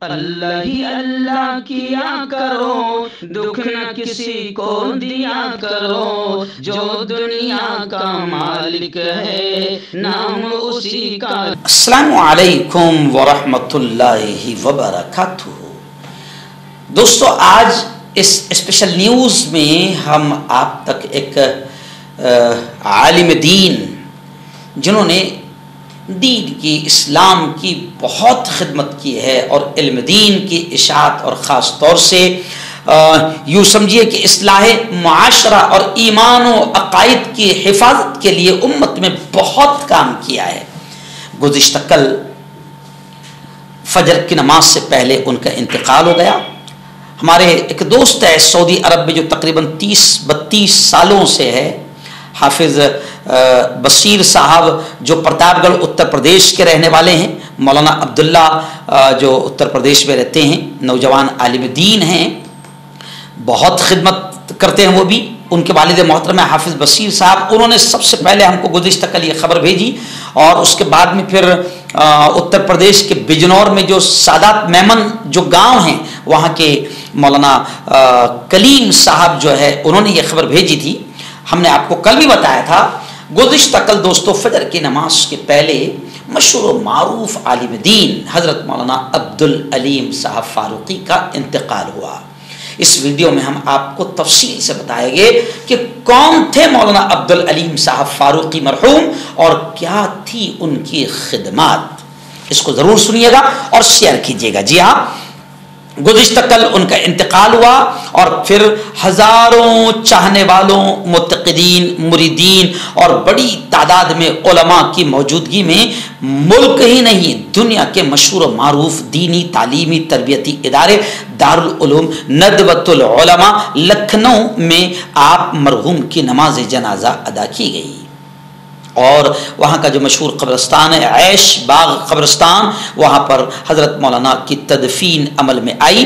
اللہ ہی اللہ کیا کرو، دکھ نہ کسی کو دیا کرو، جو دنیا کا مالک ہے نام اسی کا۔ السلام علیکم ورحمۃ اللہ وبرکاتہ۔ دوستو، آج اس اسپیشل نیوز میں ہم آپ تک ایک عالم دین جنہوں نے دین کی، اسلام کی بہت خدمت کی ہے اور علم دین کی اشاعت اور خاص طور سے یوں سمجھیے کہ اصلاح معاشرہ اور ایمان و عقائد کی حفاظت کے لیے امت میں بہت کام کیا ہے۔ گزشتہ کل فجر کی نماز سے پہلے ان کا انتقال ہو گیا۔ ہمارے ایک دوست ہے سعودی عرب میں جو تقریباً 30-32 سالوں سے ہے، حافظ بصیر صاحب، جو پرتاپ گڑھ اتر پردیش کے رہنے والے ہیں۔ مولانا عبداللہ جو اتر پردیش میں رہتے ہیں، نوجوان عالم دین ہیں، بہت خدمت کرتے ہیں وہ بھی۔ ان کے والد محترم حافظ بصیر صاحب، انہوں نے سب سے پہلے ہم کو گزشتہ کل یہ خبر بھیجی، اور اس کے بعد میں پھر اتر پردیش کے بجنور میں جو سادات میمن جو گاؤں ہیں، وہاں کے مولانا کلیم صاحب جو ہے، انہوں نے یہ خبر بھیجی تھی۔ ہم نے آپ کو کل بھی بتایا تھا۔ گزشتہ کل دوستو فجر کی نماز کے پہلے مشہور و معروف عالم دین حضرت مولانا عبدالعلیم صاحب فاروقی کا انتقال ہوا۔ اس ویڈیو میں ہم آپ کو تفصیل سے بتائیں گے کہ کون تھے مولانا عبدالعلیم صاحب فاروقی مرحوم اور کیا تھی ان کی خدمات۔ اس کو ضرور سنیے گا اور شیئر کیجیے گا۔ جی ہاں، گزشتہ کل ان کا انتقال ہوا اور پھر ہزاروں چاہنے والوں، متقدین، مریدین اور بڑی تعداد میں علماء کی موجودگی میں ملک ہی نہیں، دنیا کے مشہور و معروف دینی، تعلیمی، تربیتی ادارے دارالعلوم ندوۃ العلماء لکھنؤ میں آپ مرحوم کی نماز جنازہ ادا کی گئی، اور وہاں کا جو مشہور قبرستان ہے عیش باغ قبرستان، وہاں پر حضرت مولانا کی تدفین عمل میں آئی۔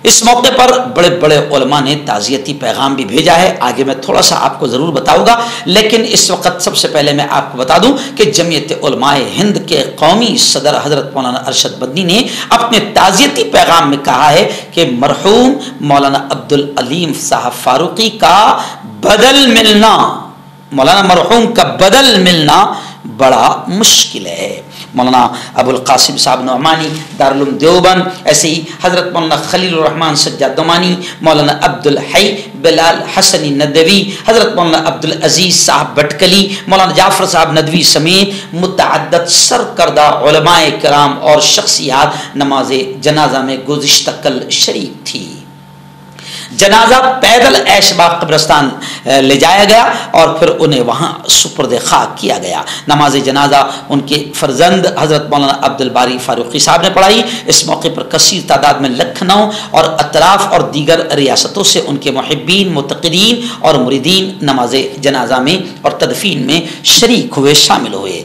اس موقع پر بڑے بڑے علماء نے تعزیتی پیغام بھی بھیجا ہے، آگے میں تھوڑا سا آپ کو ضرور بتاؤں گا، لیکن اس وقت سب سے پہلے میں آپ کو بتا دوں کہ جمعیت علماء ہند کے قومی صدر حضرت مولانا ارشد مدنی نے اپنے تعزیتی پیغام میں کہا ہے کہ مرحوم مولانا عبدالعلیم صاحب فاروقی کا بدل ملنا، مولانا مرحوم کا بدل ملنا بڑا مشکل ہے۔ مولانا ابو القاسم صاحب نعمانی دارالعلوم دیوبند، ایسے ہی حضرت مولانا خلیل الرحمن سجاد نعمانی، مولانا عبدالحی بلال حسنی ندوی، حضرت مولانا عبدالعزیز صاحب بٹکلی، مولانا جعفر صاحب ندوی سمیت متعدد سرکردہ علماء کرام اور شخصیات نماز جنازہ میں گزشتہ کل شریک تھی۔ جنازہ پیدل عیش باغ قبرستان لے جایا گیا اور پھر انہیں وہاں سپرد خاک کیا گیا۔ نماز جنازہ ان کے فرزند حضرت مولانا عبدالباری فاروقی صاحب نے پڑھائی۔ اس موقع پر کثیر تعداد میں لکھنؤ اور اطراف اور دیگر ریاستوں سے ان کے محبین، متقدین اور مریدین نماز جنازہ میں اور تدفین میں شریک ہوئے، شامل ہوئے۔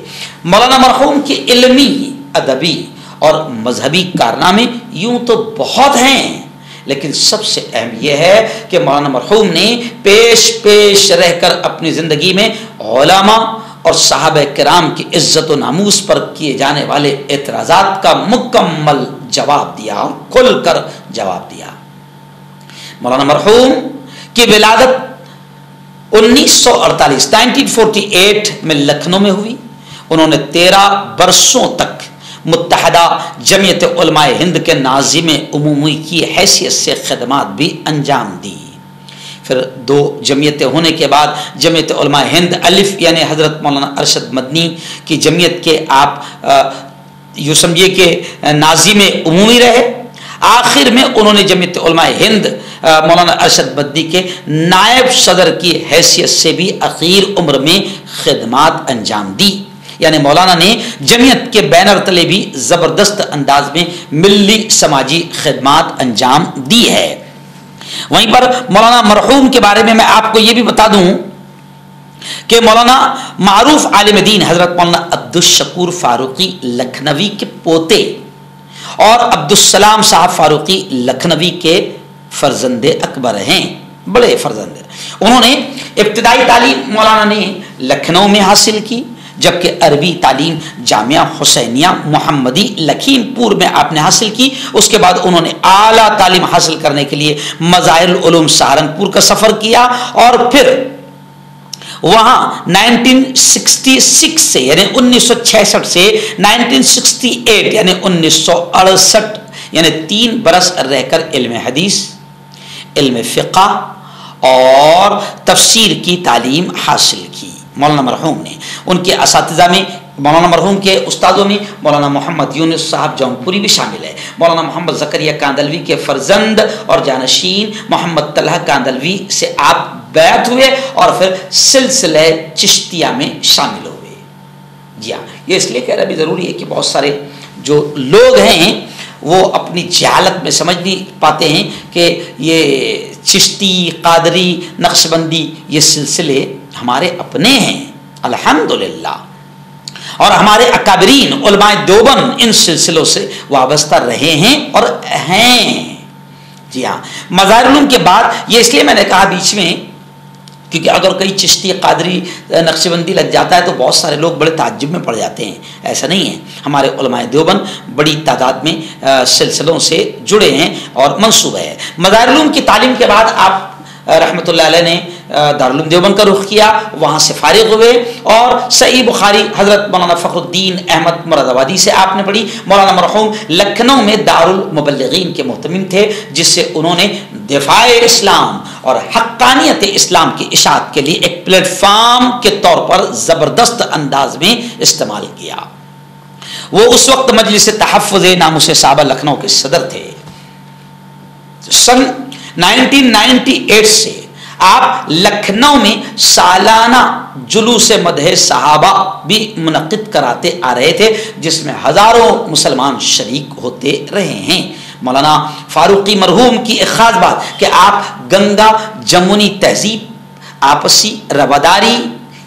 مولانا مرحوم کے علمی، ادبی اور مذہبی کارنامے یوں تو بہت ہیں، لیکن سب سے اہم یہ ہے کہ مولانا مرحوم نے پیش رہ کر اپنی زندگی میں علماء اور صحابہ کرام کی عزت و ناموس پر کیے جانے والے اعتراضات کا مکمل جواب دیا، کھل کر جواب دیا۔ مولانا مرحوم کی ولادت 1948 میں لکھنؤ میں ہوئی۔ انہوں نے 13 برسوں تک متحدہ جمعیت علماء ہند کے ناظم عمومی کی حیثیت سے خدمات بھی انجام دی۔ پھر 2 جمعیتیں ہونے کے بعد جمعیت علماء ہند الف یعنی حضرت مولانا ارشد مدنی کی جمعیت کے آپ یوں سمجھیے کہ ناظم عمومی رہے۔ آخر میں انہوں نے جمعیت علماء ہند مولانا ارشد مدنی کے نائب صدر کی حیثیت سے بھی اخیر عمر میں خدمات انجام دی، یعنی مولانا نے جمعیت کے بینر تلے بھی زبردست انداز میں ملی سماجی خدمات انجام دی ہے۔ وہیں پر مولانا مرحوم کے بارے میں آپ کو یہ بھی بتا دوں کہ مولانا معروف عالم دین حضرت مولانا عبدالشکور فاروقی لکھنوی کے پوتے اور عبدالسلام صاحب فاروقی لکھنوی کے فرزند اکبر ہیں، بڑے فرزند۔ انہوں نے ابتدائی تعلیم مولانا نے لکھنؤ میں حاصل کی، جبکہ عربی تعلیم جامعہ حسینیہ محمدی لکھیم پور میں آپ نے حاصل کی۔ اس کے بعد انہوں نے اعلیٰ تعلیم حاصل کرنے کے لیے مظاہر العلوم سہارنپور کا سفر کیا، اور پھر وہاں 1966 سے یعنی 1966 سے 1968 یعنی 1968 یعنی 3 برس رہ کر علم حدیث، علم فقہ اور تفسیر کی تعلیم حاصل کی۔ مولانا مرحوم نے ان کے اساتذہ میں، مولانا مرحوم کے استادوں میں مولانا محمد یونس صاحب جونپوری بھی شامل ہے۔ مولانا محمد زکریا کاندلوی کے فرزند اور جانشین محمد طلحہ کاندلوی سے آپ بیعت ہوئے اور پھر سلسلہ چشتیہ میں شامل ہوئے۔ جی ہاں، یہ اس لیے کہہ رہا بھی ضروری ہے کہ بہت سارے جو لوگ ہیں وہ اپنی جہالت میں سمجھ نہیں پاتے ہیں کہ یہ چشتی، قادری، نقشبندی یہ سلسلے ہمارے اپنے ہیں الحمدللہ، اور ہمارے اکابرین علماء دیوبند ان سلسلوں سے وابستہ رہے ہیں اور ہیں۔ جی ہاں، مظاہر العلوم کے بعد یہ اس لیے میں نے کہا بیچ میں، کیونکہ اگر کوئی چشتی، قادری، نقشبندی لگ جاتا ہے تو بہت سارے لوگ بڑے تعجب میں پڑ جاتے ہیں۔ ایسا نہیں ہے، ہمارے علماء دیوبند بڑی تعداد میں سلسلوں سے جڑے ہیں اور منسوب ہے۔ مظاہر العلوم کی تعلیم کے بعد آپ رحمۃ اللہ علیہ نے دارالعلوم دیوبند کا رخ کیا، وہاں سے فارغ ہوئے اور صحیح بخاری حضرت مولانا فخر الدین احمد مراد آبادی سے آپ نے پڑھی۔ مولانا مرحوم لکھنؤ میں دارالمبلغین کے محتمم تھے، جس سے انہوں نے دفاع اسلام اور حقانیت اسلام کی اشاعت کے لیے ایک پلیٹ فارم کے طور پر زبردست انداز میں استعمال کیا۔ وہ اس وقت مجلس تحفظ ناموس صحابہ لکھنؤ کے صدر تھے۔ سن 1998 سے آپ لکھنؤ میں سالانہ جلوس مدح صحابہ بھی منعقد کراتے آ رہے تھے، جس میں ہزاروں مسلمان شریک ہوتے رہے ہیں۔ مولانا فاروقی مرحوم کی ایک خاص بات کہ آپ گنگا جمنی تہذیب، آپسی رواداری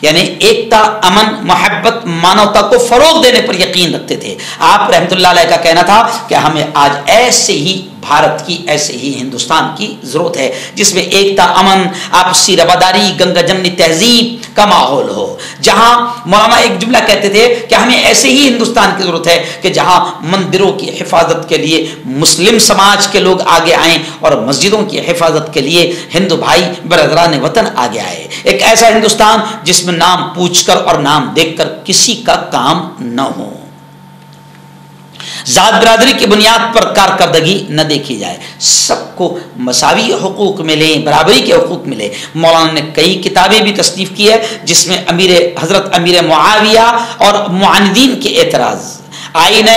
یعنی ایکتا، امن، محبت، مانوتا کو فروغ دینے پر یقین رکھتے تھے۔ آپ رحمۃ اللہ علیہ کا کہنا تھا کہ ہمیں آج ایسے ہی بھارت کی، ایسے ہی ہندوستان کی ضرورت ہے جس میں ایکتا، امن، آپسی رواداری، گنگا جمنی تہذیب کا ماحول ہو۔ جہاں مولانا ایک جملہ کہتے تھے کہ ہمیں ایسے ہی ہندوستان کی ضرورت ہے کہ جہاں مندروں کی حفاظت کے لیے مسلم سماج کے لوگ آگے آئیں اور مسجدوں کی حفاظت کے لیے ہندو بھائی برادران وطن آگے آئے۔ ایک ایسا ہندوستان جس میں نام پوچھ کر اور نام دیکھ کر کسی کا کام نہ ہو، ذات برادری کی بنیاد پر کارکردگی نہ دیکھی جائے، سب کو مساوی حقوق ملے، برابری کے حقوق ملے۔ مولانا نے کئی کتابیں بھی تصنیف کی ہے، جس میں حضرت امیر معاویہ اور معاندین کے اعتراض، آئین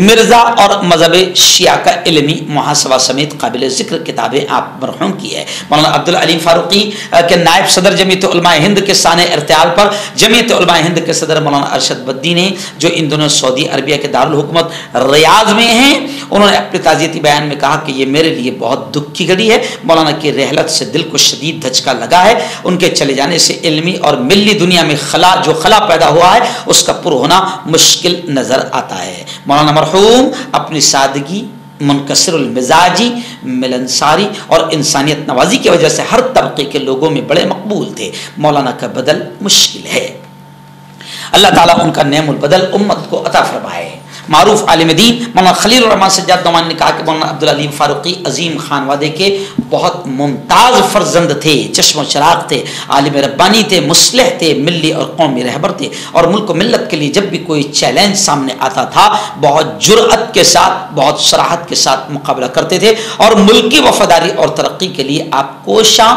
مرزا اور مذہب شیعہ کا علمی محاسبہ سمیت قابل ذکر کتابیں آپ مرحوم کی ہے۔ مولانا عبدالعلیم فاروقی کے نائب صدر جمعیت علماء ہند کے سانح ارتیال پر جمعیت علماء ہند کے صدر مولانا ارشد بدی نے، جو ان دنوں سعودی عربیہ کے دارالحکومت ریاض میں ہیں، انہوں نے اپنے تعزیتی بیان میں کہا کہ یہ میرے لیے بہت دکھ کی گھڑی ہے۔ مولانا کی رحلت سے دل کو شدید دھچکا لگا ہے۔ ان کے چلے جانے سے علمی اور ملی دنیا میں خلا پیدا ہوا ہے، اس کا پر ہونا مشکل نظر آتا ہے۔ مولانا مرحوم اپنی سادگی، منکسر المزاجی، ملنساری اور انسانیت نوازی کی وجہ سے ہر طبقے کے لوگوں میں بڑے مقبول تھے۔ مولانا کا بدل مشکل ہے، اللہ تعالیٰ ان کا نعم البدل امت کو عطا فرمائے۔ معروف عالم دین مولانا خلیل الرحمان سجاد نعمان نے کہا کہ مولانا عبدالعلیم فاروقی عظیم خانوادے کے بہت ممتاز فرزند تھے، چشم و چراغ تھے، عالم ربانی تھے، مصلح تھے، ملی اور قومی رہبر تھے، اور ملک و ملت کے لیے جب بھی کوئی چیلنج سامنے آتا تھا بہت جرأت کے ساتھ، بہت صراحت کے ساتھ مقابلہ کرتے تھے، اور ملکی وفاداری اور ترقی کے لیے آپ کوشاں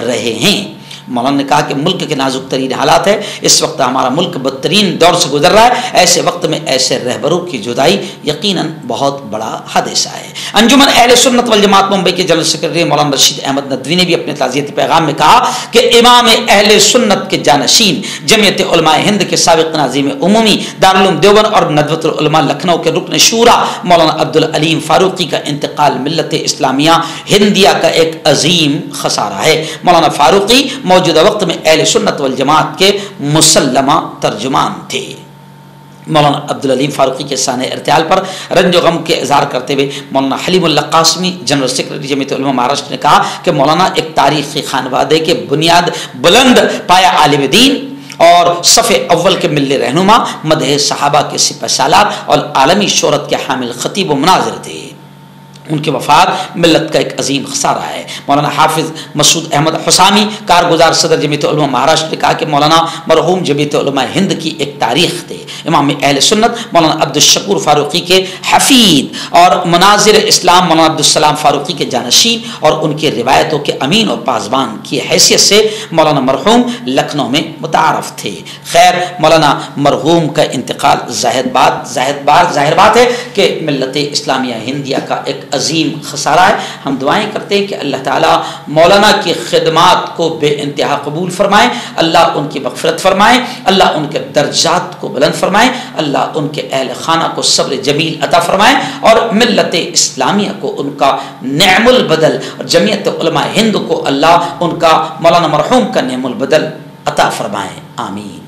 رہے ہیں۔ مولانا نے کہا کہ ملک کے نازک ترین حالات ہے، اس وقت ہمارا ملک بدترین دور سے گزر رہا ہے، ایسے وقت میں ایسے رہبروں کی جدائی یقیناً بہت بڑا حادثہ ہے۔ انجمن اہل سنت والجماعت ممبئی کے جنرل سیکرٹری مولانا رشید احمد ندوی نے بھی اپنے تعزیتی پیغام میں کہا کہ امام اہل سنت کے جانشین، جمعیت علماء ہند کے سابق ناظم عمومی، دارالعلوم دیوبند اور ندوۃ العلماء لکھنؤ کے رکن شورا مولانا عبدالعلیم فاروقی کا انتقال ملت اسلامیہ ہندیہ کا ایک عظیم خسارہ ہے۔ مولانا فاروقی موجودہ وقت میں اہل سنت والجماعت کے مسلمہ ترجمان تھے۔ مولانا عبدالعلیم فاروقی کے سانح ارتیال پر رنج و غم کے اظہار کرتے ہوئے مولانا حلیم اللہ قاسمی جنرل سیکرٹری جمعیت علماء مہاراشٹر نے کہا کہ مولانا ایک تاریخی خانوادے کے بنیاد بلند پایا عالم دین اور صف اول کے مل رہنما، مدح صحابہ کے سپہ سالار اور عالمی شہرت کے حامل خطیب و مناظر تھے۔ ان کی وفات ملت کا ایک عظیم خسارہ ہے۔ مولانا حافظ مسعود احمد حسامی، کارگزار صدر جمعیت علماء مہاراشٹر نے کہا کہ مولانا مرحوم جمعیت علماء ہند کی ایک تاریخ تھے۔ امام اہل سنت مولانا عبدالشکور فاروقی کے حفید اور مناظر اسلام مولانا عبدالسلام فاروقی کے جانشین اور ان کی روایتوں کے امین اور پاسبان کی حیثیت سے مولانا مرحوم لکھنؤ میں متعارف تھے۔ خیر، مولانا مرحوم کا انتقال ظاہر بات ہے کہ ملت اسلامیہ ہندیہ کا ایک عظیم خسارہ ہے۔ ہم دعائیں کرتے ہیں کہ اللہ تعالیٰ مولانا کی خدمات کو بے انتہا قبول فرمائے، اللہ ان کی مغفرت فرمائے، اللہ ان کے درجات کو بلند فرمائے، اللہ ان کے اہل خانہ کو صبر جمیل عطا فرمائے اور ملت اسلامیہ کو ان کا نعم البدل، اور جمعیت علماء ہند کو اللہ ان کا مولانا مرحوم کا نعم البدل عطا فرمائے، آمین۔